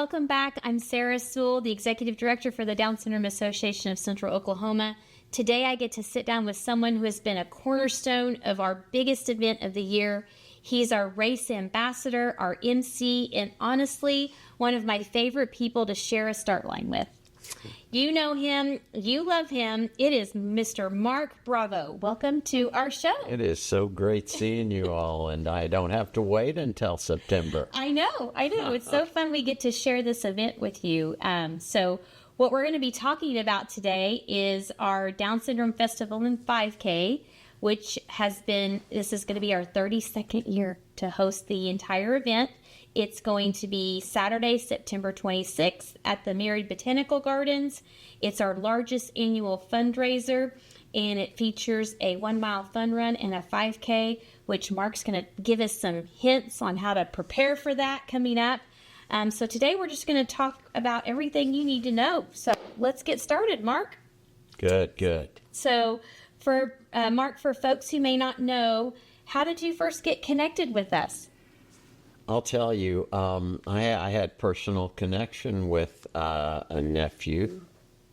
welcome back. I'm Sarah Soell, the Executive Director for the Down Syndrome Association of Central Oklahoma. Today I get to sit down with someone who has been a cornerstone of our biggest event of the year. He's our race ambassador, our emcee, and honestly, one of my favorite people to share a start line with. You know him, you love him. It is Mr. Mark Bravo. Welcome to our show. It is so great seeing you all, and I don't have to wait until September. I know. It's so fun we get to share this event with you. So what we're going to be talking about today is our Down Syndrome Festival and 5K, which this is going to be our 32nd year to host the entire event. It's going to be Saturday, September 26th at the Myriad Botanical Gardens. It's our largest annual fundraiser, and it features a 1-mile fun run and a 5K, which Mark's going to give us some hints on how to prepare for that coming up. So today we're just going to talk about everything you need to know. So let's get started, Mark. Good. So for Mark, for folks who may not know, how did you first get connected with us? I'll tell you, I had personal connection with a nephew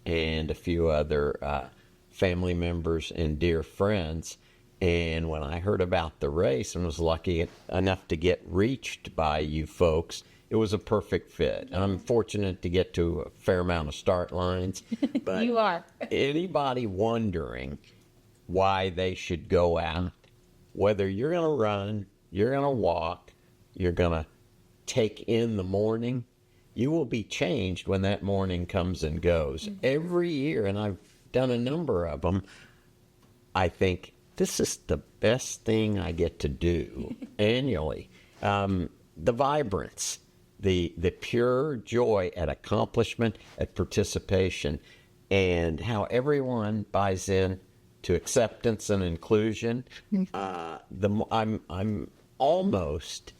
and a few other family members and dear friends. And when I heard about the race and was lucky enough to get reached by you folks, it was a perfect fit. I'm fortunate to get to a fair amount of start lines. But You are. Anybody wondering why they should go out, whether you're going to run, you're going to walk, you're going to take in the morning, you will be changed when that morning comes and goes. Mm-hmm. Every year, and I've done a number of them, I think this is the best thing I get to do annually. The vibrance, the pure joy at accomplishment, at participation, and how everyone buys in to acceptance and inclusion. I'm almost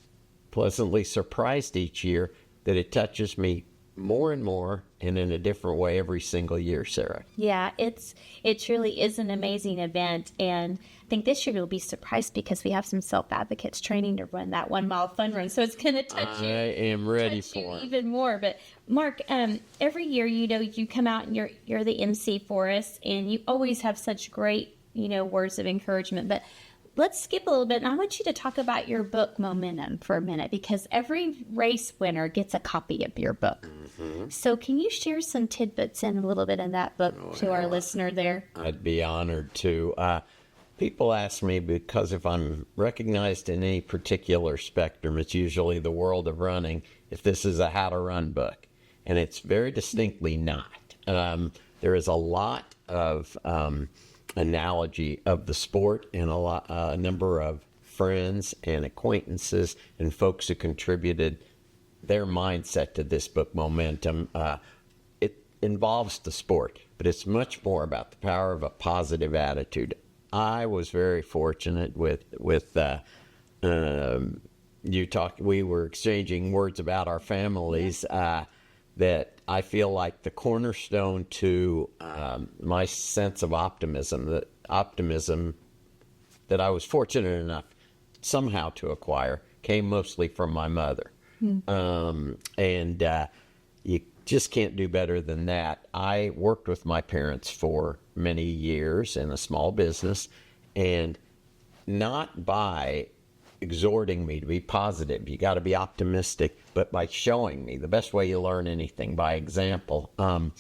pleasantly surprised each year that it touches me more and more and in a different way every single year, Sarah. Yeah, it truly is an amazing event, and I think this year you'll be surprised because we have some self-advocates training to run that 1-mile fun run, so it's going to touch you. I am ready for it. Even more. But Mark, every year, you come out and you're the MC for us, and you always have such great, words of encouragement. But let's skip a little bit, and I want you to talk about your book, Momentum, for a minute, because every race winner gets a copy of your book. Mm-hmm. So can you share some tidbits in a little bit in that book to our listener there? I'd be honored to. People ask me, because if I'm recognized in any particular spectrum, it's usually the world of running, if this is a how-to-run book. And it's very distinctly not. There is a lot of analogy of the sport and a number of friends and acquaintances and folks who contributed their mindset to this book, Momentum. It involves the sport, but it's much more about the power of a positive attitude. I was very fortunate with we were exchanging words about our families, that I feel like the cornerstone to my sense of optimism that I was fortunate enough somehow to acquire came mostly from my mother. And you just can't do better than that. I worked with my parents for many years in a small business, and not by exhorting me to be positive, you got to be optimistic, but by showing me the best way you learn anything, by example. I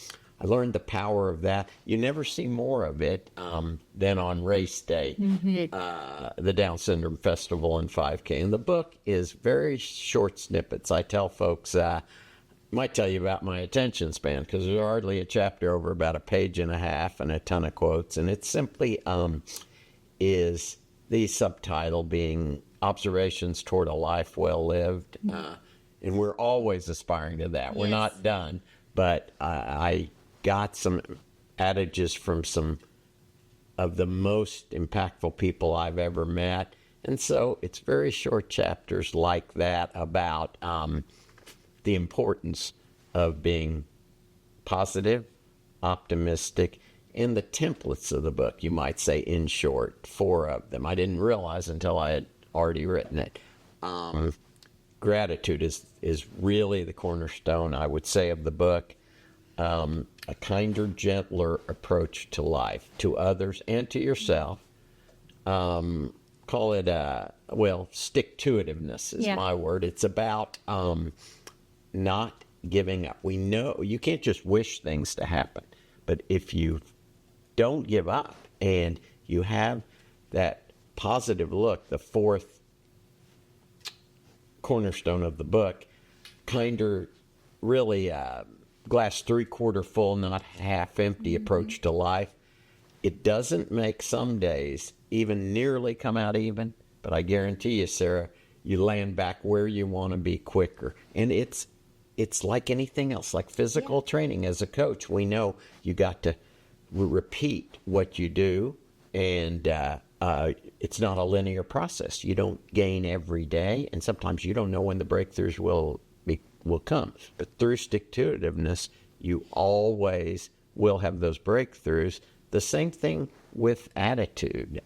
learned the power of that. You never see more of it than on race day, the Down Syndrome Festival and 5K. And the book is very short snippets. I tell folks, might tell you about my attention span, because there's hardly a chapter over about a page and a half and a ton of quotes. And it simply is the subtitle being Observations Toward a Life Well Lived. And we're always aspiring to that. Yes. We're not done. But I got some adages from some of the most impactful people I've ever met. And so it's very short chapters like that about the importance of being positive, optimistic, in the templates of the book, you might say, in short, 4 of them. I didn't realize until I had already written it. gratitude is really the cornerstone, I would say, of the book. A kinder, gentler approach to life, to others, and to yourself. Call it, stick-to-itiveness is my word. It's about not giving up. We know you can't just wish things to happen, but if you don't give up and you have that positive look, the fourth cornerstone of the book, kinder, really glass 3/4 full, not half empty approach to life. It doesn't make some days even nearly come out even, but I guarantee you, Sarah, you land back where you want to be quicker. And it's like anything else, like physical training. As a coach, we know you got to repeat what you do, and it's not a linear process. You don't gain every day, and sometimes you don't know when the breakthroughs will come. But through stick-to-itiveness, you always will have those breakthroughs. The same thing with attitude.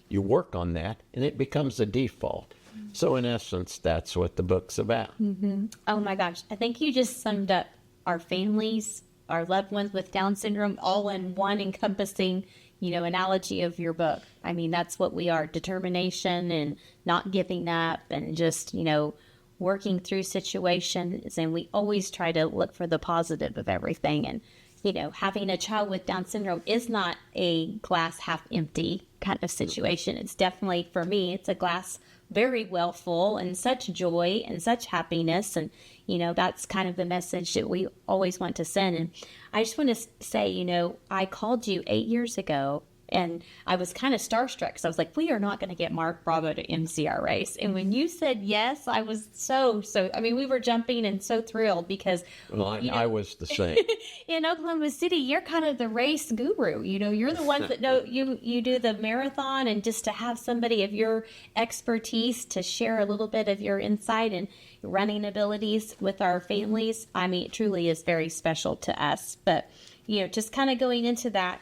You work on that, and it becomes a default. So in essence, that's what the book's about. Mm-hmm. Oh my gosh. I think you just summed up our families, our loved ones with Down syndrome, all in one encompassing, analogy of your book. I mean, that's what we are: determination and not giving up, and just, working through situations. And we always try to look for the positive of everything. And, having a child with Down syndrome is not a glass half empty kind of situation. It's definitely, for me, it's a glass very well full, and such joy and such happiness. And, that's kind of the message that we always want to send. And I just want to say, I called you 8 years ago, and I was kind of starstruck because I was like, we are not going to get Mark Bravo to MC our race. And when you said yes, I was so, we were jumping and so thrilled because... Well, I was the same. In Oklahoma City, you're kind of the race guru. You're the ones that know, you do the marathon, and just to have somebody of your expertise to share a little bit of your insight and running abilities with our families, it truly is very special to us. But, just kind of going into that...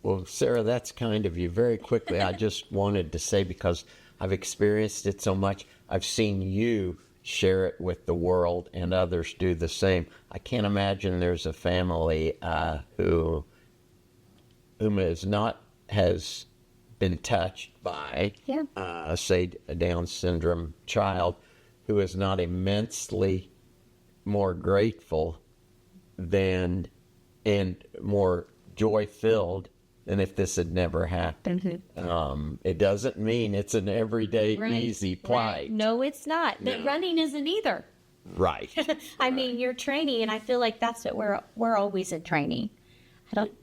Well, Sarah, that's kind of you. Very quickly, I just wanted to say, because I've experienced it so much, I've seen you share it with the world and others do the same. I can't imagine there's a family whom has been touched by, say, a Down syndrome child, who is not immensely more grateful than and more joy-filled than if this had never happened. It doesn't mean it's an everyday easy plight. Right. No, it's not. No. But running isn't either. Right. You're training, and I feel like that's what we're always in training.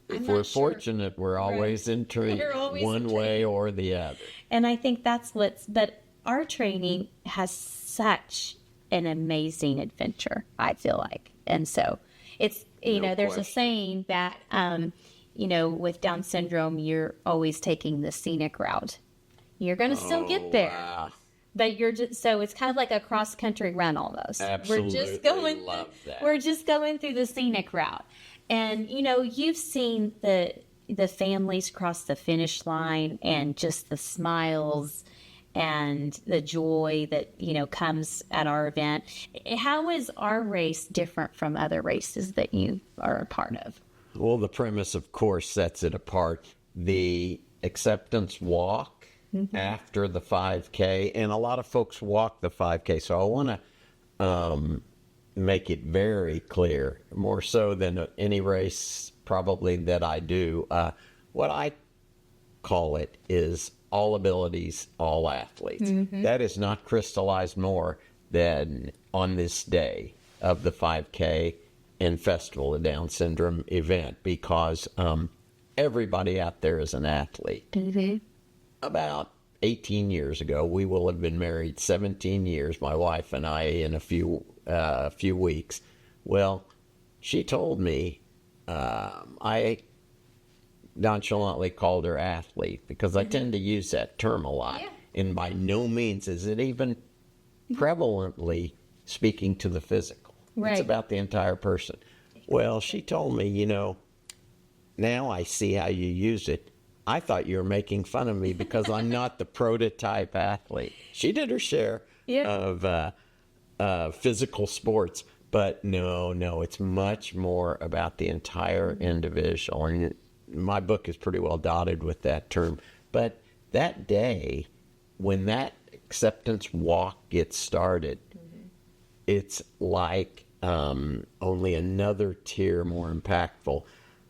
If we're fortunate, we're always in training, one way or the other. And I think that's but our training has such an amazing adventure, I feel like. And so it's, there's a saying that, with Down syndrome, you're always taking the scenic route. You're going to still get there. Wow. But so it's kind of like a cross-country run almost. Absolutely. Love that. We're just going through the scenic route. And, you've seen the families cross the finish line, and just the smiles and the joy that, comes at our event. How is our race different from other races that you are a part of? Well, the premise, of course, sets it apart. The acceptance walk after the 5K, and a lot of folks walk the 5K. So I want to make it very clear, more so than any race probably that I do. What I call it is all abilities, all athletes. That is not crystallized more than on this day of the 5K and Festival of Down Syndrome event, because everybody out there is an athlete. About 18 years ago, we will have been married 17 years, my wife and I, in a few weeks. Well, she told me, I nonchalantly called her athlete, because I tend to use that term a lot. And by no means is it even prevalently speaking to the physical. Right. It's about the entire person. Well, she told me, now I see how you use it. I thought you were making fun of me because I'm not the prototype athlete. She did her share of physical sports. But no, it's much more about the entire individual. And my book is pretty well dotted with that term. But that day, when that acceptance walk gets started, it's like only another tier more impactful.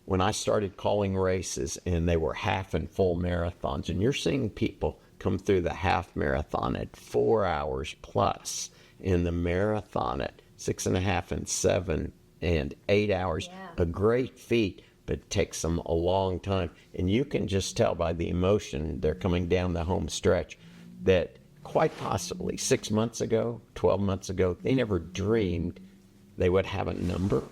When I started calling races and they were half and full marathons, and you're seeing people come through the half marathon at 4 hours plus, in the marathon at 6.5 and 7 and 8 hours, a great feat, but it takes them a long time. And you can just tell by the emotion they're coming down the home stretch that quite possibly 6 months ago, 12 months ago, they never dreamed they would have a number,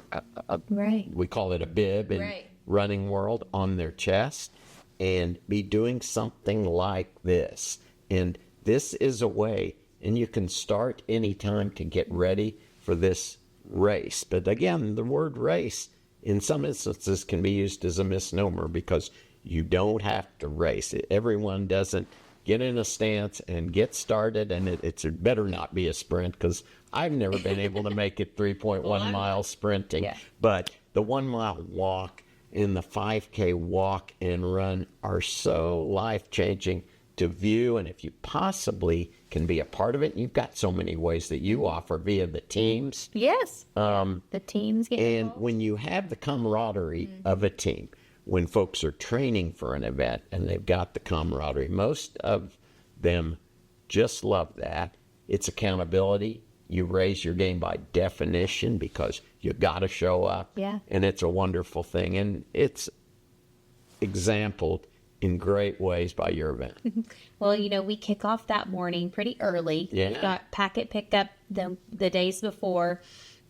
we call it a bib in running world, on their chest and be doing something like this. And this is a way, and you can start anytime to get ready for this race. But again, the word race in some instances can be used as a misnomer because you don't have to race. Everyone doesn't get in a stance and get started, and it better not be a sprint, because I've never been able to make it 3.1 miles sprinting. But the 1 mile walk and the 5K walk and run are so life-changing to view. And if you possibly can be a part of it, you've got so many ways that you offer via the teams. The teams get and involved. When you have the camaraderie of a team, when folks are training for an event and they've got the camaraderie, most of them just love that. It's accountability. You raise your game by definition because you got to show up. And it's a wonderful thing. And it's exampled in great ways by your event. Well, we kick off that morning pretty early. We got packet picked up the days before.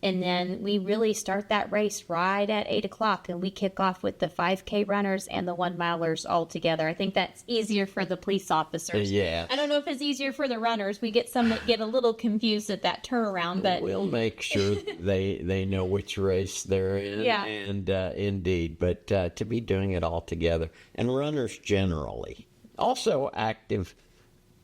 And then we really start that race right at 8 o'clock, and we kick off with the 5K runners and the 1 milers all together. I think that's easier for the police officers. Yeah. I don't know if it's easier for the runners. We get some that get a little confused at that turnaround, but we'll make sure they know which race they're in. And indeed, but to be doing it all together, and runners generally, also active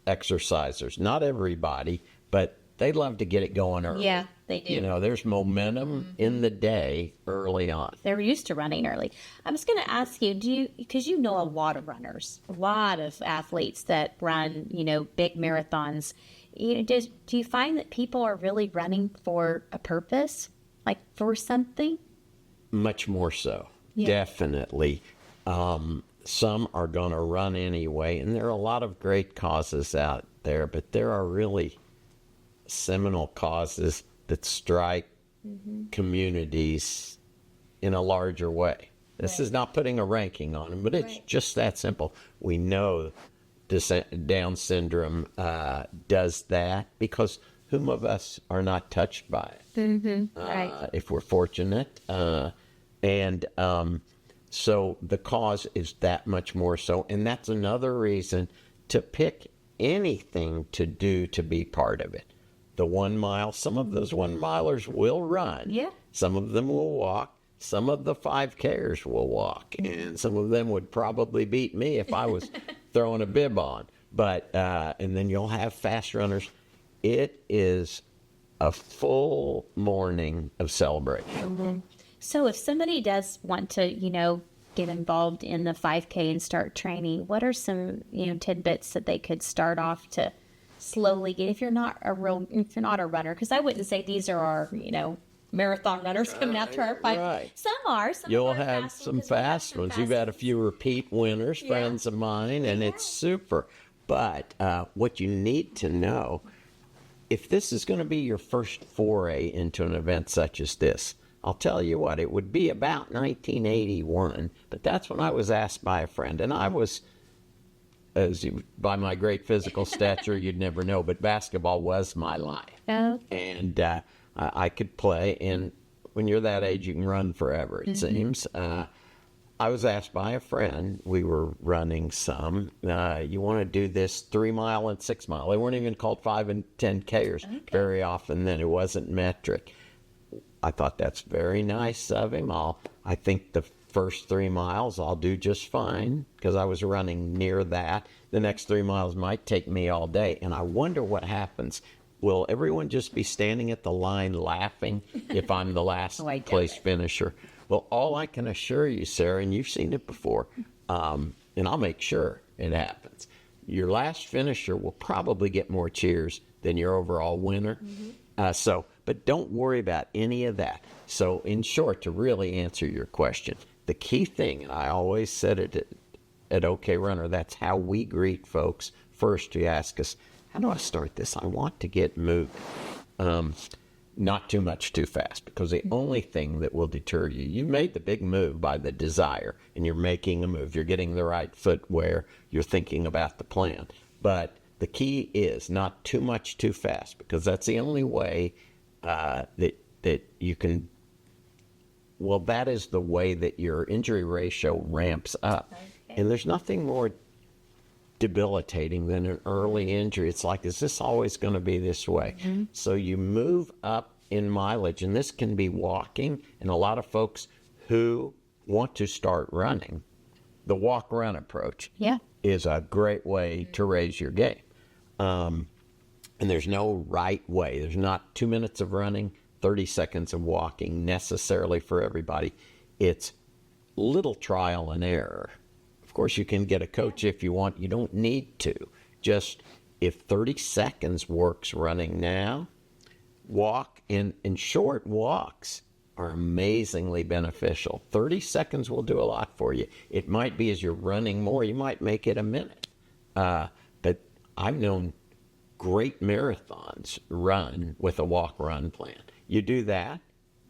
exercisers. Not everybody, but they love to get it going early. Yeah, they do. There's momentum in the day early on. They're used to running early. I was going to ask you, because you know a lot of runners, a lot of athletes that run, big marathons. Do you find that people are really running for a purpose, like for something? Much more so. Definitely. Some are going to run anyway, and there are a lot of great causes out there, but there are really seminal causes that strike communities in a larger way. This is not putting a ranking on them, but it's just that simple. We know Down syndrome does that because whom of us are not touched by it? If we're fortunate. So the cause is that much more so. And that's another reason to pick anything to do to be part of it. The 1 mile, some of those 1 milers will run. Some of them will walk. Some of the 5Kers will walk. And some of them would probably beat me if I was throwing a bib on. But, and then you'll have fast runners. It is a full morning of celebration. So if somebody does want to, get involved in the 5K and start training, what are some, tidbits that they could start off to slowly get, if you're not a runner, because I wouldn't say these are our, marathon runners coming out to our 5. Some are. You'll have some fast ones. You've had a few repeat winners, friends of mine, and it's super. But what you need to know, if this is going to be your first foray into an event such as this, I'll tell you what, it would be about 1981, but that's when I was asked by a friend, and I was, by my great physical stature, you'd never know, but basketball was my life. And I could play, and when you're that age, you can run forever, it seems. I was asked by a friend, we were running some, you want to do this 3 mile and 6 mile. They weren't even called 5 and 10Kers very often then. It wasn't metric. I thought that's very nice of him. I think the first 3 miles I'll do just fine because I was running near that. The next 3 miles might take me all day. And I wonder what happens will everyone just be standing at the line laughing if I'm the last Oh, I doubt place it. finisher? Well, all I can assure you, Sarah, and you've seen it before, and I'll make sure it happens. Your last finisher will probably get more cheers than your overall winner. But don't worry about any of that. So, in short, to really answer your question, the key thing, and I always said it at OK Runner, that's how we greet folks. First, you ask us, how do I start this? I want to get moving. Not too much too fast, because the only thing that will deter you, you made the big move by the desire, and you're making a move. You're getting the right footwear. You're thinking about the plan. But the key is not too much too fast, because that's the only way that you can. Well, that is the way that your injury ratio ramps up. Okay. And there's nothing more debilitating than an early injury. It's like, is this always going to be this way? Mm-hmm. So you move up in mileage, and this can be walking, and a lot of folks who want to start running, the walk-run approach is a great way to raise your game. And there's no right way. There's not 2 minutes of running, 30 seconds of walking necessarily for everybody. It's little trial and error. Of course, you can get a coach if you want. You don't need to. Just if 30 seconds works running now, walk in short walks are amazingly beneficial. 30 seconds will do a lot for you. It might be as you're running more, you might make it a minute. But I've known great marathons run with a walk-run plan. You do that,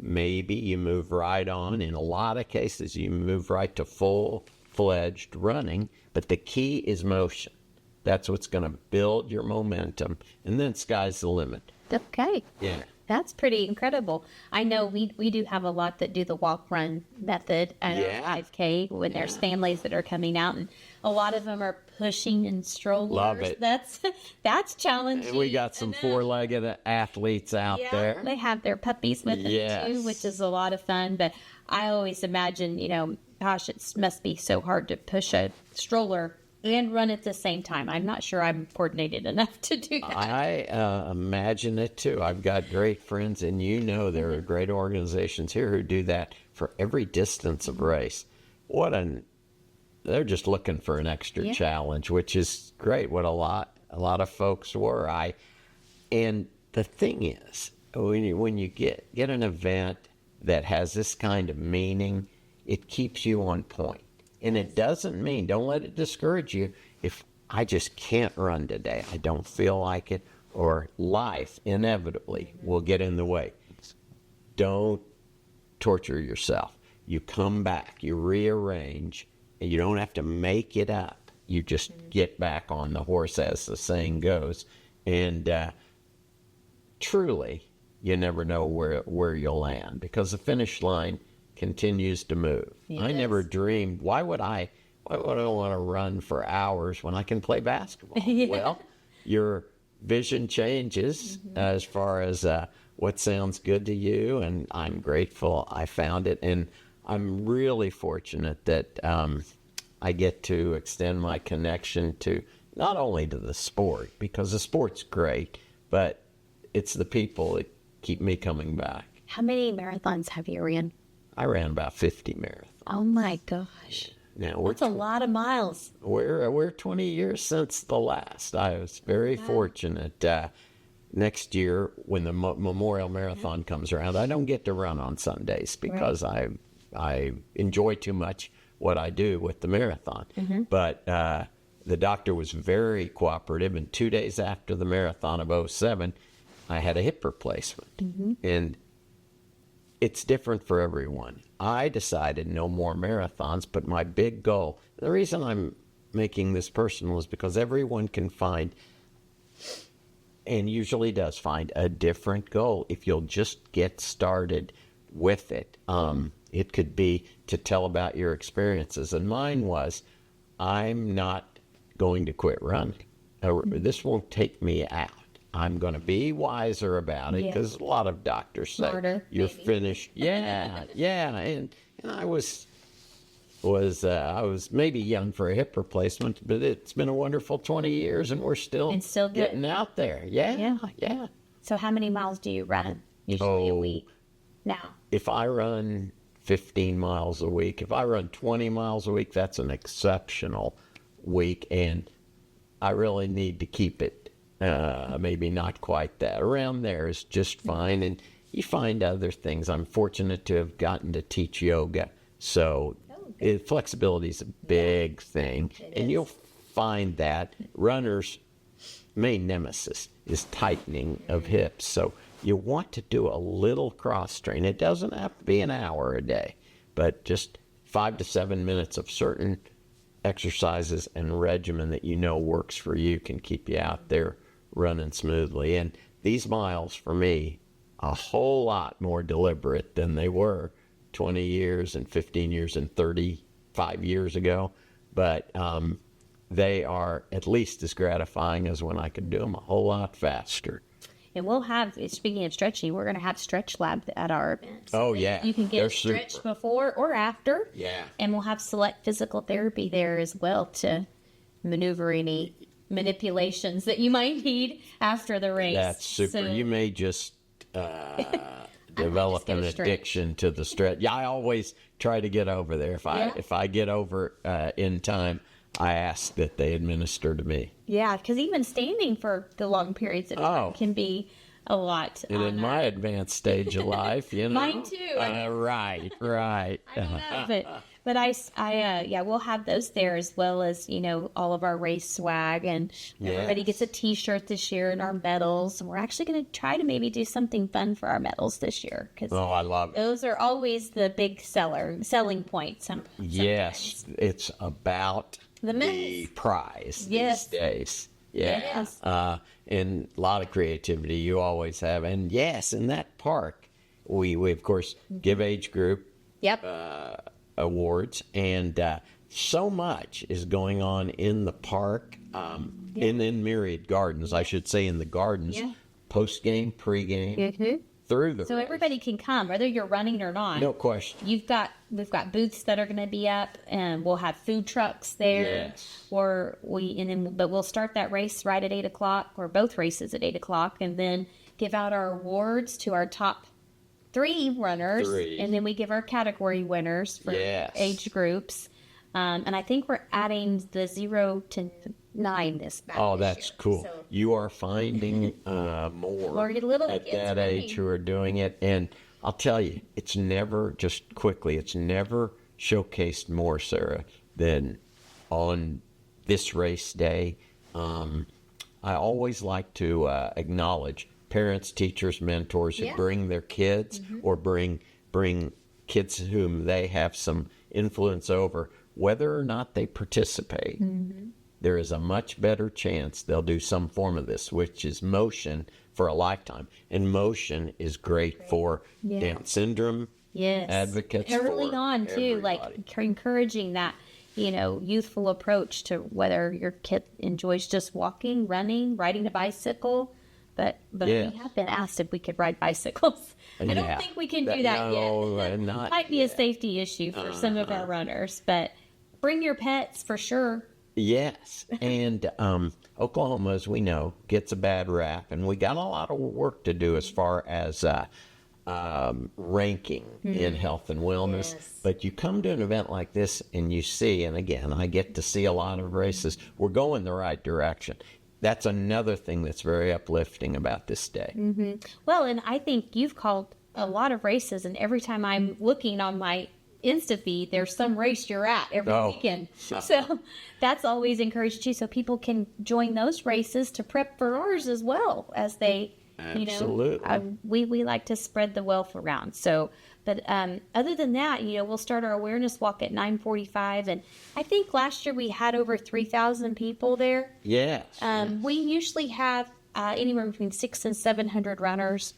maybe you move right on. In a lot of cases, you move right to full-fledged running, but the key is motion. That's what's going to build your momentum, and then sky's the limit. Okay. Yeah. That's pretty incredible. I know we do have a lot that do the walk-run method at 5K when there's families that are coming out, and a lot of them are pushing in strollers. Love it. That's challenging. And we got some four-legged athletes out there. They have their puppies with them too, which is a lot of fun. But I always imagine, gosh, it must be so hard to push a stroller and run at the same time. I'm not sure I'm coordinated enough to do that. I imagine it too. I've got great friends, and there are great organizations here who do that for every distance of race. They're just looking for an extra challenge, which is great. What a lot of folks were. And the thing is, when you get an event that has this kind of meaning, it keeps you on point. And it doesn't mean, don't let it discourage you if I just can't run today, I don't feel like it, or life inevitably will get in the way. Don't torture yourself. You come back, you rearrange, and you don't have to make it up. You just get back on the horse, as the saying goes. And truly, you never know where you'll land, because the finish line continues to move. I never dreamed, why would I want to run for hours when I can play basketball? Well, your vision changes as far as what sounds good to you, and I'm grateful I found it. And I'm really fortunate that I get to extend my connection to not only to the sport, because the sport's great, but it's the people that keep me coming back. How many marathons have you ran? I ran about 50 marathons. Oh my gosh. Now that's a lot of miles. We're 20 years since the last. I was very fortunate. Next year, when the Memorial Marathon comes around, I don't get to run on Sundays because I enjoy too much what I do with the marathon. But the doctor was very cooperative, and 2 days after the marathon of 2007, I had a hip replacement. And it's different for everyone. I decided no more marathons, but my big goal, the reason I'm making this personal is because everyone can find, and usually does find, a different goal if you'll just get started with it. It could be to tell about your experiences, and mine was, I'm not going to quit running. This won't take me out. I'm going to be wiser about it, because a lot of doctors say you're finished. And I was I was maybe young for a hip replacement, but it's been a wonderful 20 years, and we're still And still good. getting out there. Yeah. So how many miles do you run usually a Oh. week now? If I run 15 miles a week, if I run 20 miles a week, that's an exceptional week, and I really need to keep it. Maybe not quite that. Around there is just fine, and you find other things. I'm fortunate to have gotten to teach yoga, so flexibility is a big thing, and you'll find that runners' main nemesis is tightening of hips. So you want to do a little cross train. It doesn't have to be an hour a day, but just 5 to 7 minutes of certain exercises and regimen that you know works for you can keep you out there running smoothly. And these miles for me, a whole lot more deliberate than they were 20 years and 15 years and 35 years ago. But they are at least as gratifying as when I could do them a whole lot faster. And we'll have, speaking of stretching, we're going to have stretch lab at our events. Oh, yeah. You can They're get stretched super. before or after. Yeah. And we'll have select physical therapy there as well to maneuver any manipulations that you might need after the race. That's super. So, You may just develop an gonna stretch. addiction to the stretch. Yeah, I always try to get over there. If I get over in time, I ask that they administer to me. yeah, because even standing for the long periods of time can be a lot. And in my advanced stage of life, you know. Mine too. Right. I don't know, but yeah, we'll have those there as well as, all of our race swag, and everybody gets a t-shirt this year and our medals. And we're actually going to try to maybe do something fun for our medals this year, because I love it. those are always the big selling point. Yes, it's about The the prize Yes. these days. Yeah. Yes. And a lot of creativity you always have. And yes, in that park, we of course give age group Yep. awards, and so much is going on in the park, and in Myriad Gardens, I should say, in the gardens, post game, pre game, through the So race. everybody can come, whether you're running or not. No question. We've got booths that are going to be up, and we'll have food trucks there. Yes. But we'll start that race right at 8:00, or both races at 8:00, and then give out our awards to our top 3 runners, and then we give our category winners for age groups. And I think we're adding the 0 to 9 this back. Oh, this that's year. cool. So You are finding more little at kids that running. age who are doing it. And I'll tell you, it's never showcased more, Sarah, than on this race day. I always like to acknowledge parents, teachers, mentors who bring their kids or bring kids whom they have some influence over, whether or not they participate. There is a much better chance they'll do some form of this, which is motion for a lifetime. And motion is great for Down syndrome advocates. Early for on, too, like everybody. encouraging that, youthful approach to whether your kid enjoys just walking, running, riding a bicycle. But we have been asked if we could ride bicycles. I don't think we can do that yet. Not Might be a safety issue for some of our runners, but bring your pets for sure. Yes, and Oklahoma, as we know, gets a bad rap, and we got a lot of work to do as far as ranking in health and wellness. Yes. But you come to an event like this, and you see, and again, I get to see a lot of races. We're going the right direction. That's another thing that's very uplifting about this day. Well, and I think you've called a lot of races, and every time I'm looking on my Insta feed, there's some race you're at every weekend. So that's always encouraged too, so people can join those races to prep for ours as well as they, Absolutely. we like to spread the wealth around. So, but other than that, we'll start our awareness walk at 9:45, and I think last year we had over 3,000 people there. Yes. We usually have anywhere between 600 and 700 runners.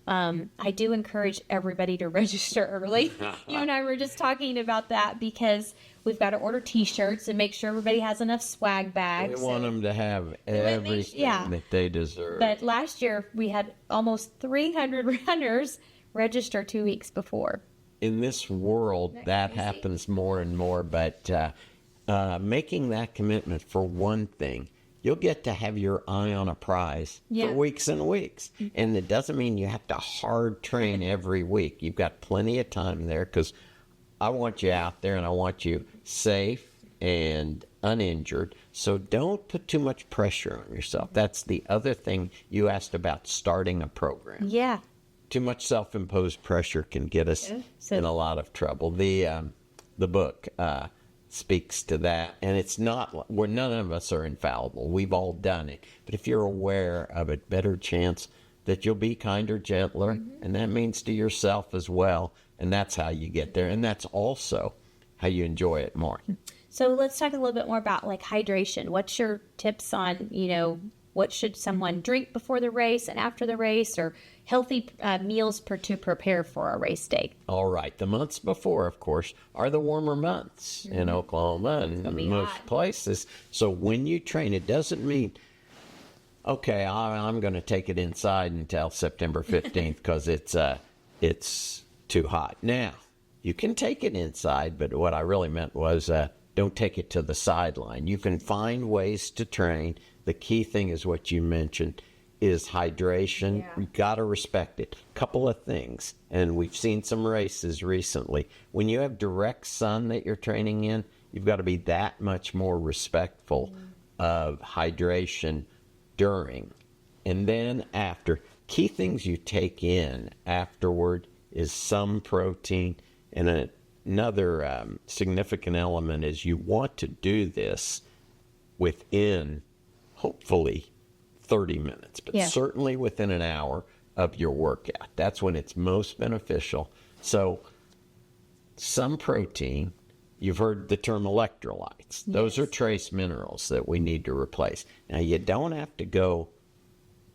I do encourage everybody to register early. You and I were just talking about that because we've got to order T-shirts and make sure everybody has enough swag bags. We want them to have everything that they deserve. But last year we had almost 300 runners register 2 weeks before. in this world, that crazy. happens more and more. But making that commitment, for one thing, you'll get to have your eye on a prize for weeks and weeks. And it doesn't mean you have to hard train every week. You've got plenty of time there, because I want you out there and I want you safe and uninjured. So don't put too much pressure on yourself. That's the other thing you asked about, starting a program. Yeah. Too much self-imposed pressure can get us in a lot of trouble. The book speaks to that, and it's not where none of us are infallible. We've all done it, but if you're aware of it, better chance that you'll be kinder, gentler, and that means to yourself as well. And that's how you get there, and that's also how you enjoy it more. So let's talk a little bit more about like hydration. What's your tips on, what should someone drink before the race and after the race, or healthy meals to prepare for a race day? All right. The months before, of course, are the warmer months in Oklahoma and most places. So when you train, it doesn't mean, okay, I'm going to take it inside until September 15th because it's too hot. Now, you can take it inside, but what I really meant was don't take it to the sideline. You can find ways to train. The key thing is what you mentioned, is hydration. You've got to respect it. Couple of things, and we've seen some races recently. When you have direct sun that you're training in, you've got to be that much more respectful of hydration during and then after. Key things you take in afterward is some protein, and another significant element is you want to do this within, hopefully, 30 minutes, but certainly within an hour of your workout. That's when it's most beneficial. So some protein, you've heard the term electrolytes. Those are trace minerals that we need to replace. Now, you don't have to go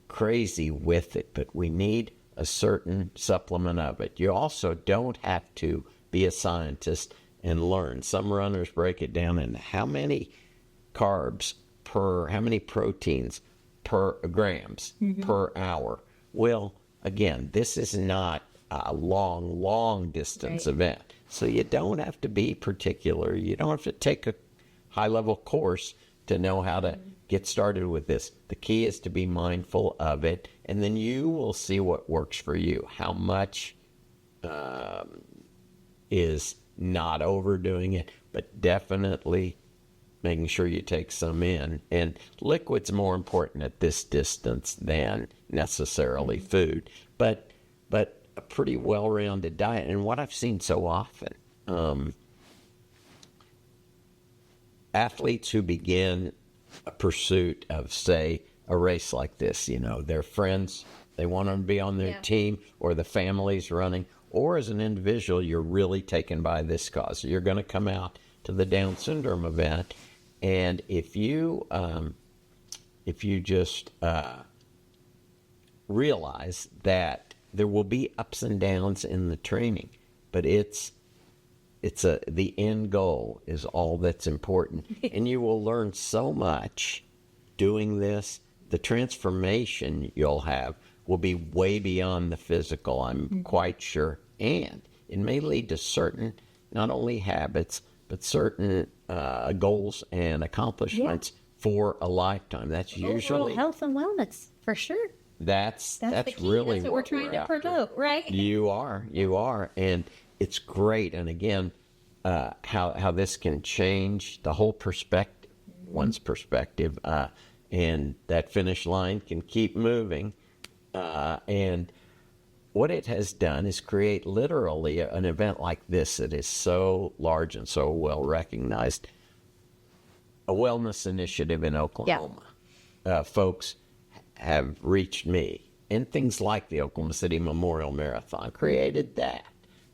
crazy with it, but we need a certain supplement of it. You also don't have to be a scientist and learn. Some runners break it down into how many carbs how many proteins per grams per hour. Well, again, this is not a long distance event. So you don't have to be particular. You don't have to take a high-level course to know how to get started with this. The key is to be mindful of it, and then you will see what works for you. How much is not overdoing it, but definitely making sure you take some in. And liquid's more important at this distance than necessarily food, but a pretty well-rounded diet. And what I've seen so often, athletes who begin a pursuit of, say, a race like this, their friends, they want them to be on their team, or the family's running, or as an individual, you're really taken by this cause. You're going to come out to the Down syndrome event, and if you just realize that there will be ups and downs in the training, but the end goal is all that's important. And you will learn so much doing this. The transformation you'll have will be way beyond the physical, I'm quite sure. And it may lead to certain, not only habits, but certain goals and accomplishments for a lifetime. That's usually overall health and wellness, for sure. That's the key. really That's what we're trying to promote, right? You are, and it's great. And again, how this can change the whole perspective, one's perspective, and that finish line can keep moving. And what it has done is create literally an event like this that is so large and so well recognized. A wellness initiative in Oklahoma. Folks have reached me, and things like the Oklahoma City Memorial Marathon created that,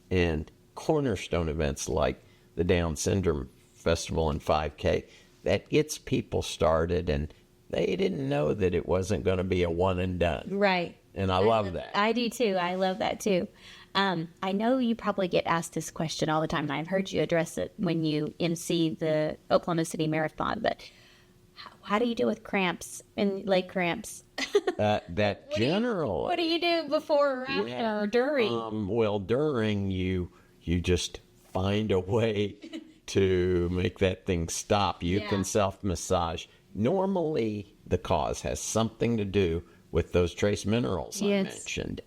and cornerstone events like the Down Syndrome Festival and 5K, that gets people started, and they didn't know that it wasn't going to be a one and done. Right. And I love that. I do too. I love that too. I know you probably get asked this question all the time, and I've heard you address it when you MC the Oklahoma City Marathon, but how do you deal with cramps and leg cramps? What do you do before or after or during? Well, during, you you just find a way to make that thing stop. You can self-massage. Normally, the cause has something to do with those trace minerals I mentioned.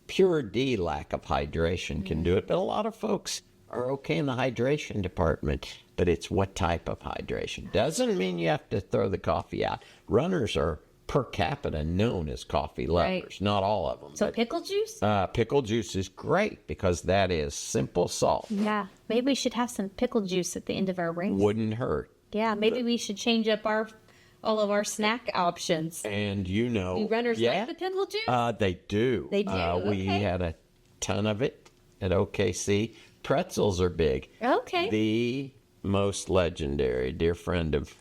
Pure D, lack of hydration, can do it, but a lot of folks are okay in the hydration department, but it's what type of hydration. Doesn't mean you have to throw the coffee out. Runners are per capita known as coffee lovers, not all of them. So pickle juice? Pickle juice is great because that is simple salt. Yeah, maybe we should have some pickle juice at the end of our race. Wouldn't hurt. Yeah, maybe we should change up all of our snack options. And you know, Do runners like the pickle juice? They do. They do. We had a ton of it at OKC. Pretzels are big. Okay. The most legendary, dear friend of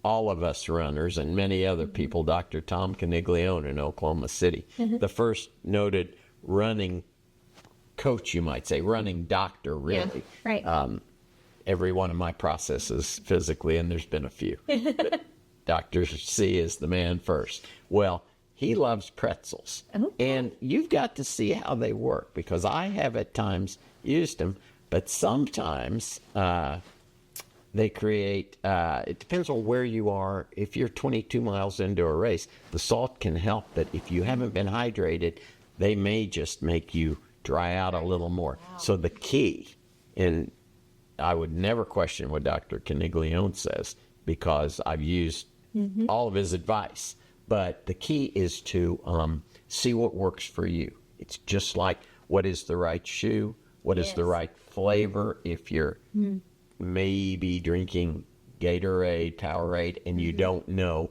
all of us runners and many other people, Dr. Tom Caniglione in Oklahoma City, the first noted running coach, you might say, running doctor, really. Yeah, right. Every one of my processes physically, and there's been a few. But Dr. C is the man first. Well, he loves pretzels. And you've got to see how they work, because I have at times used them, but sometimes they create, it depends on where you are. If you're 22 miles into a race, the salt can help, but if you haven't been hydrated, they may just make you dry out a little more. So the key, and I would never question what Dr. Caniglione says, because I've used all of his advice. But the key is to see what works for you. It's just like, what is the right shoe? What is the right flavor? If you're maybe drinking Gatorade, Powerade, and you don't know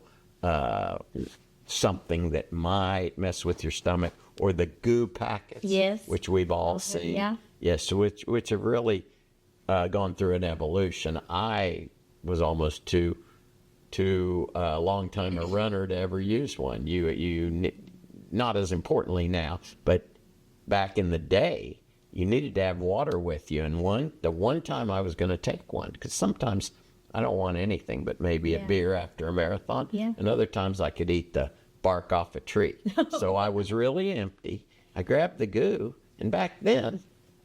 something that might mess with your stomach, or the goo packets, which we've all seen. Yes, which have really gone through an evolution. I was almost too long time a runner to ever use one. You not as importantly now, but back in the day, you needed to have water with you. And the one time I was going to take one, because sometimes I don't want anything but maybe a beer after a marathon. And other times I could eat the bark off a tree. So I was really empty. I grabbed the goo, and back then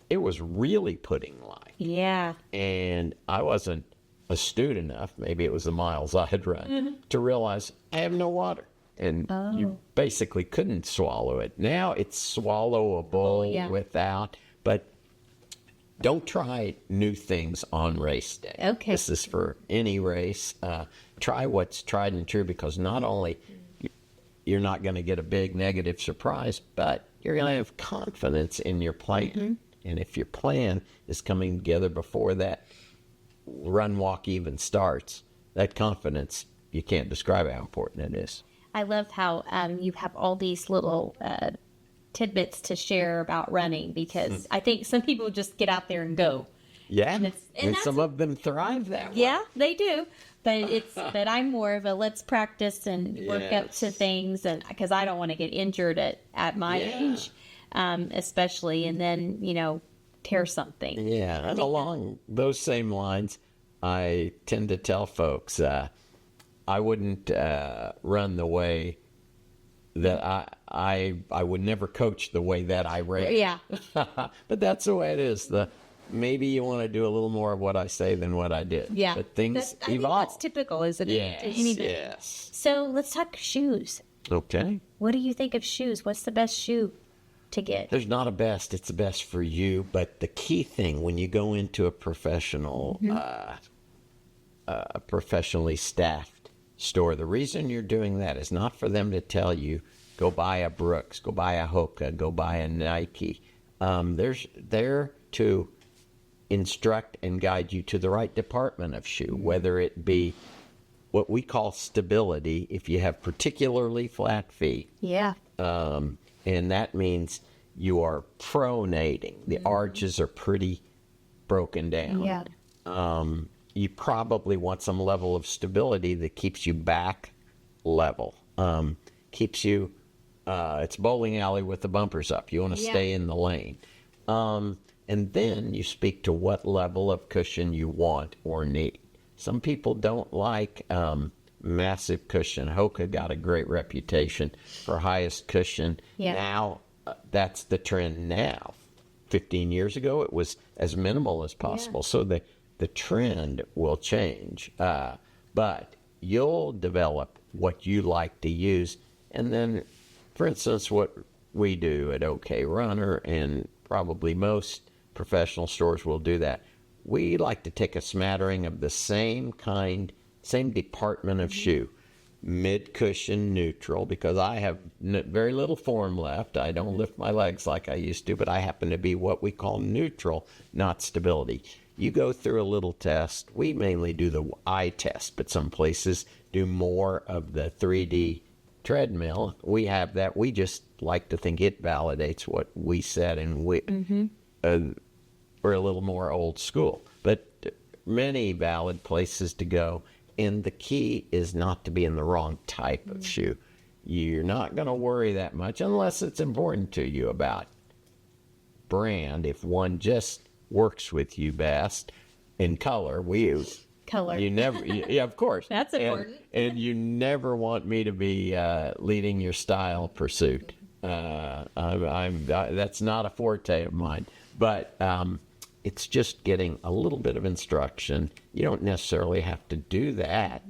it was really pudding-like. Yeah. And I wasn't astute enough, maybe it was the miles I had run, to realize I have no water. And you basically couldn't swallow it. Now it's swallowable without, but don't try new things on race day. Okay. This is for any race. Try what's tried and true, because not only you're not going to get a big negative surprise, but you're going to have confidence in your plan. And if your plan is coming together before that run walk even starts, that confidence, you can't describe how important it is. I love how you have all these little tidbits to share about running, because I think some people just get out there and go. Yeah, and some of them thrive that way. Yeah, they do. But I'm more of a let's practice and work up to things, and because I don't want to get injured at my age, especially, and then tear something. Yeah, and along those same lines, I tend to tell folks I wouldn't run the way that I would never coach the way that I race. Yeah. But that's the way it is. Maybe you want to do a little more of what I say than what I did. Yeah. But things I think evolve. that's typical, isn't it? Yes, To anybody. yes. So let's talk shoes. Okay. What do you think of shoes? What's the best shoe to get? There's not a best. It's the best for you. But the key thing when you go into a professional, professionally staffed store, the reason you're doing that is not for them to tell you, go buy a Brooks, go buy a Hoka, go buy a Nike. They're there to instruct and guide you to the right department of shoe, whether it be what we call stability, if you have particularly flat feet. Yeah. And that means you are pronating. The arches are pretty broken down. Yeah. You probably want some level of stability that keeps you back level. Keeps you, it's bowling alley with the bumpers up. You want to stay in the lane. And then you speak to what level of cushion you want or need. Some people don't like massive cushion. Hoka got a great reputation for highest cushion. Yeah. Now, that's the trend now. 15 years ago, it was as minimal as possible. Yeah. So the trend will change. But you'll develop what you like to use. And then, for instance, what we do at OK Runner, and probably most professional stores will do that, we like to take a smattering of the same department of shoe. Mid-cushion neutral, because I have very little form left. I don't lift my legs like I used to, but I happen to be what we call neutral, not stability. You go through a little test. We mainly do the eye test, but some places do more of the 3D treadmill. We have that. We just like to think it validates what we said, and we're a little more old school. But many valid places to go. And the key is not to be in the wrong type of shoe. You're not going to worry that much unless it's important to you about brand. If one just works with you best in color, we use Color. You never, yeah, of course. That's important. And you never want me to be leading your style pursuit. That's not a forte of mine. But it's just getting a little bit of instruction. You don't necessarily have to do that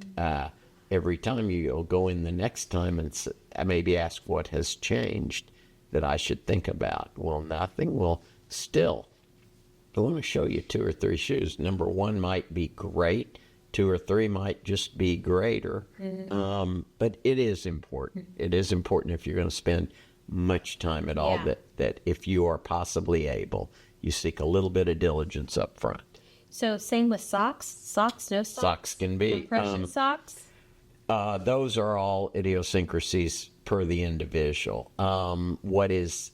every time. You'll go in the next time and maybe ask what has changed that I should think about. Well, nothing. Well, still, I want to show you 2 or 3 shoes. Number 1 might be great. 2 or 3 might just be greater. But it is important. It is important if you're going to spend much time at all, that if you are possibly able, you seek a little bit of diligence up front. So same with socks? Socks, no socks? Socks can be. Compression socks? Those are all idiosyncrasies per the individual. What is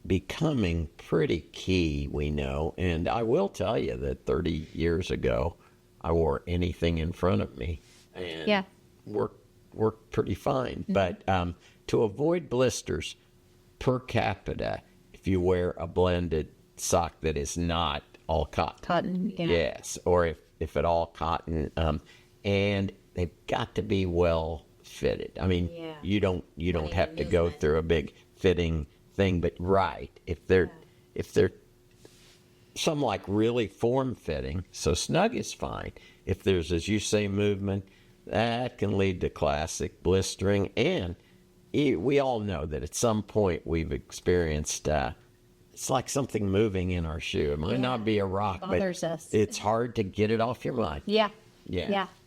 becoming pretty key, we know, and I will tell you that 30 years ago, I wore anything in front of me and worked pretty fine. But to avoid blisters per capita, if you wear a blended sock that is not all cotton. Cotton, yeah. Yes, or if at all cotton, and they've got to be well fitted. I mean, you don't have to go through a big fitting thing, but if they're some like really form fitting, so snug is fine. If there's, as you say, movement, that can lead to classic blistering, and we all know that at some point we've experienced it's like something moving in our shoe. It might not be a rock, but it's hard to get it off your mind. Yeah,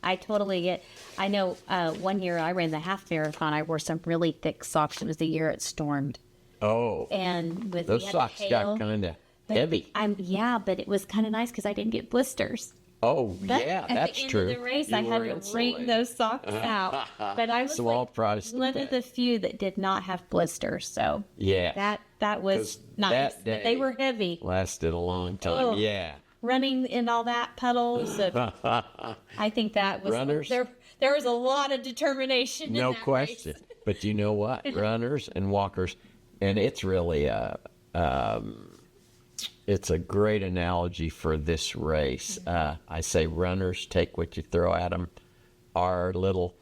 I totally get. I know one year I ran the half marathon. I wore some really thick socks. It was the year it stormed. Oh, and with those socks got kind of heavy. But it was kind of nice because I didn't get blisters. Oh, but that's true. At the end of the race, I had to wring those socks out. But I was one of the few that did not have blisters. So that was nice. That day they were heavy. Lasted a long time. Oh, running in all that puddles. I think that was runners. There was a lot of determination. No in that question. Race. But you know what? Runners and walkers, and it's really it's a great analogy for this race. I say runners take what you throw at them. Our little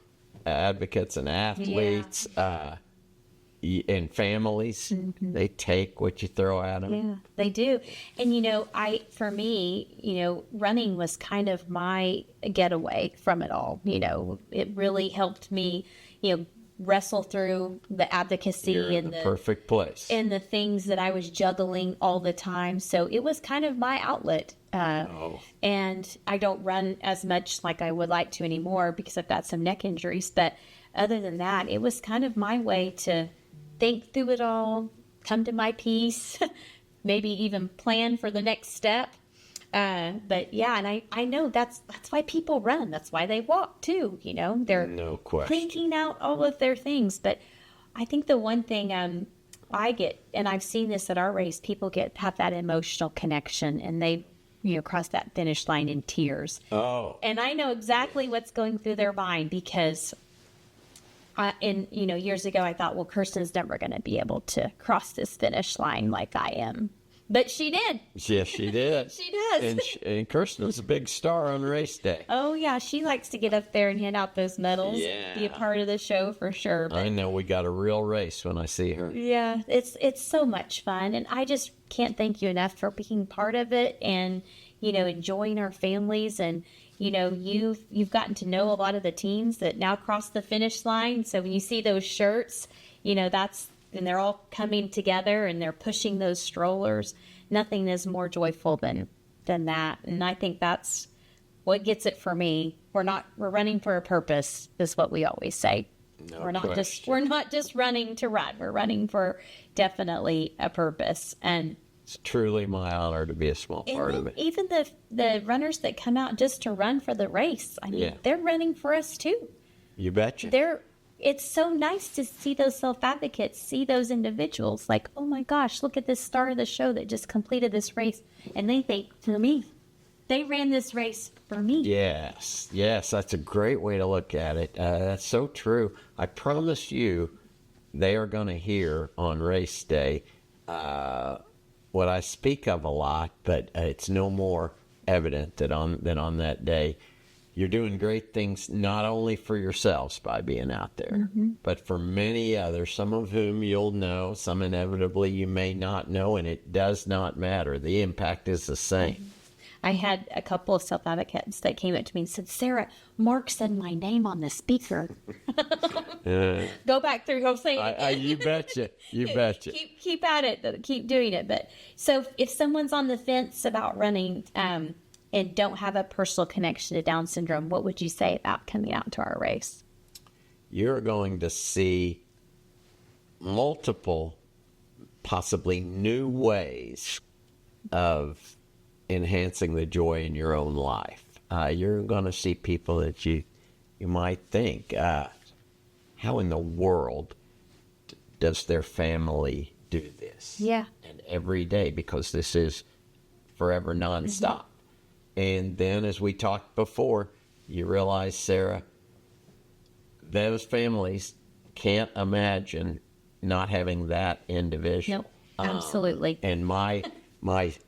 advocates and athletes and families, they take what you throw at them. Yeah, they do. And, for me, running was kind of my getaway from it all. It really helped me, wrestle through the advocacy. You're in the perfect place. And the things that I was juggling all the time. So it was kind of my outlet. And I don't run as much like I would like to anymore because I've got some neck injuries. But other than that, it was kind of my way to think through it all, come to my peace, maybe even plan for the next step. But and I know that's why people run. That's why they walk too. They're no question thinking out all of their things. But I think the one thing I get, and I've seen this at our race, people have that emotional connection, and they cross that finish line in tears. Oh, and I know exactly what's going through their mind because. Years ago, I thought, well, Kirsten's never going to be able to cross this finish line like I am. But she did. Yes, she did. She does. And Kirsten was a big star on race day. Oh, yeah. She likes to get up there and hand out those medals. Yeah. Be a part of the show for sure. But, I know we got a real race when I see her. yeah, it's so much fun. And I just can't thank you enough for being part of it and, enjoying our families. And, you've gotten to know a lot of the teams that now cross the finish line. So when you see those shirts, and they're all coming together and they're pushing those strollers. Nothing is more joyful than that. And I think that's what gets it for me. We're running for a purpose, is what we always say. No we're not question. just running to run. We're running for definitely a purpose. And It's truly my honor to be a small part of it. even the runners that come out just to run for the race, I mean, Yeah. they're running for us too. You betcha. It's so nice to see those self-advocates, see those individuals like, oh my gosh, look at this star of the show that just completed this race. And they think, for me, they ran this race for me. Yes, that's a great way to look at it. That's so true. I promise you, they are going to hear on race day what I speak of a lot, but it's no more evident than on that day. You're doing great things not only for yourselves by being out there, but for many others, some of whom you'll know, some inevitably you may not know, and it does not matter. The impact is the same. I had a couple of self-advocates that came up to me and said, Sarah, Mark said my name on the speaker. Go back through, go say it. You betcha. You betcha. Keep at it, keep doing it. But so if someone's on the fence about running, and don't have a personal connection to Down syndrome, what would you say about coming out to our race? You're going to see multiple, possibly new ways of enhancing the joy in your own life. You're going to see people that you might think, how in the world does their family do this? Yeah. And every day, because this is forever nonstop. And then, as we talked before, you realize, Sarah, those families can't imagine not having that individual. Nope, absolutely. And my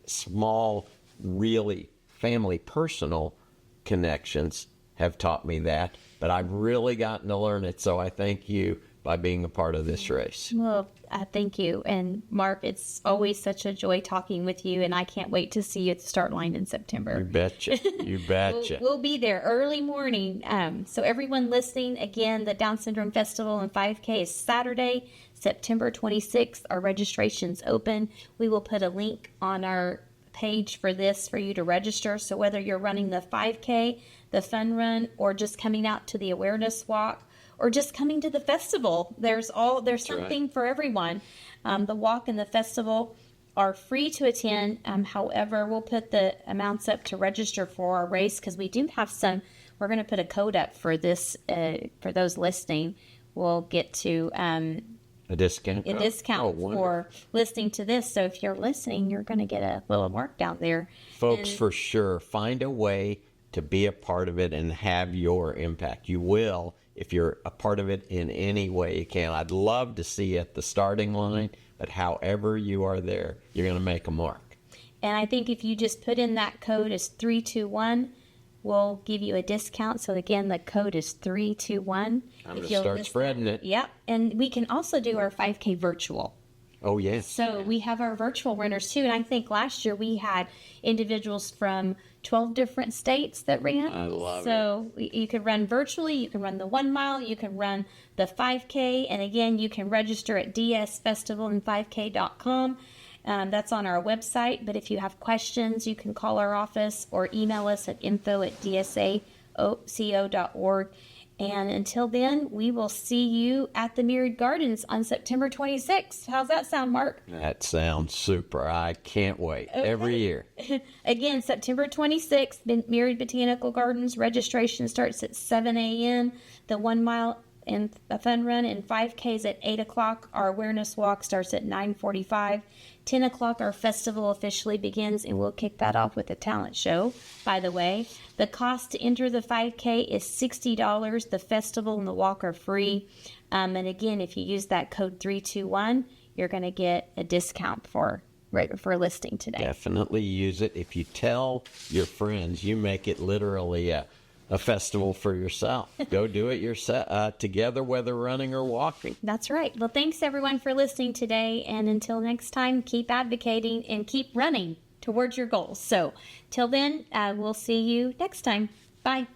small, really family personal connections have taught me that. But I've really gotten to learn it. So I thank you by being a part of this race. Well, thank you. And Mark, it's always such a joy talking with you, and I can't wait to see you at the start line in September. You betcha. You betcha. We'll be there early morning. So everyone listening, again, the Down Syndrome Festival and 5K is Saturday, September 26th. Our registration's open. We will put a link on our page for this for you to register. So whether you're running the 5K, the fun run, or just coming out to the awareness walk, or just coming to the festival, there's something for everyone. The walk and the festival are free to attend. However, we'll put the amounts up to register for our race because we do have some. We're going to put a code up for this for those listening. We'll get to a discount. A discount for listening to this. So if you're listening, you're going to get a little mark down there. Folks, for sure, find a way to be a part of it and have your impact. You will if you're a part of it in any way you can. I'd love to see you at the starting line, but however you are there, you're going to make a mark. And I think if you just put in that code as 321, we'll give you a discount. So again, the code is 321. I'm going to start spreading it. Yep. And we can also do our 5K virtual. Oh, yes. So we have our virtual runners too. And I think last year we had individuals from 12 different states that ran. I love it. So you could run virtually. You can run the 1 mile. You can run the 5K. And again, you can register at dsfestivaland5k.com. That's on our website. But if you have questions, you can call our office or email us at info@dsaco.org. And until then, we will see you at the Myriad Gardens on September 26th. How's that sound, Mark? That sounds super. I can't wait. Okay. Every year. Again, September 26th, Myriad Botanical Gardens. Registration starts at 7 a.m. The 1 mile and a fun run and 5Ks at 8 o'clock. Our awareness walk starts at 9:45. 10 o'clock, our festival officially begins, and we'll kick that off with a talent show, by the way. The cost to enter the 5K is $60. The festival and the walk are free. And again, if you use that code 321, you're going to get a discount for right for listing today. Definitely use it. If you tell your friends, you make it literally a festival for yourself. Go do it yourself together, whether running or walking. That's right. Well, thanks everyone for listening today. And until next time, keep advocating and keep running towards your goals. So till then, we'll see you next time. Bye.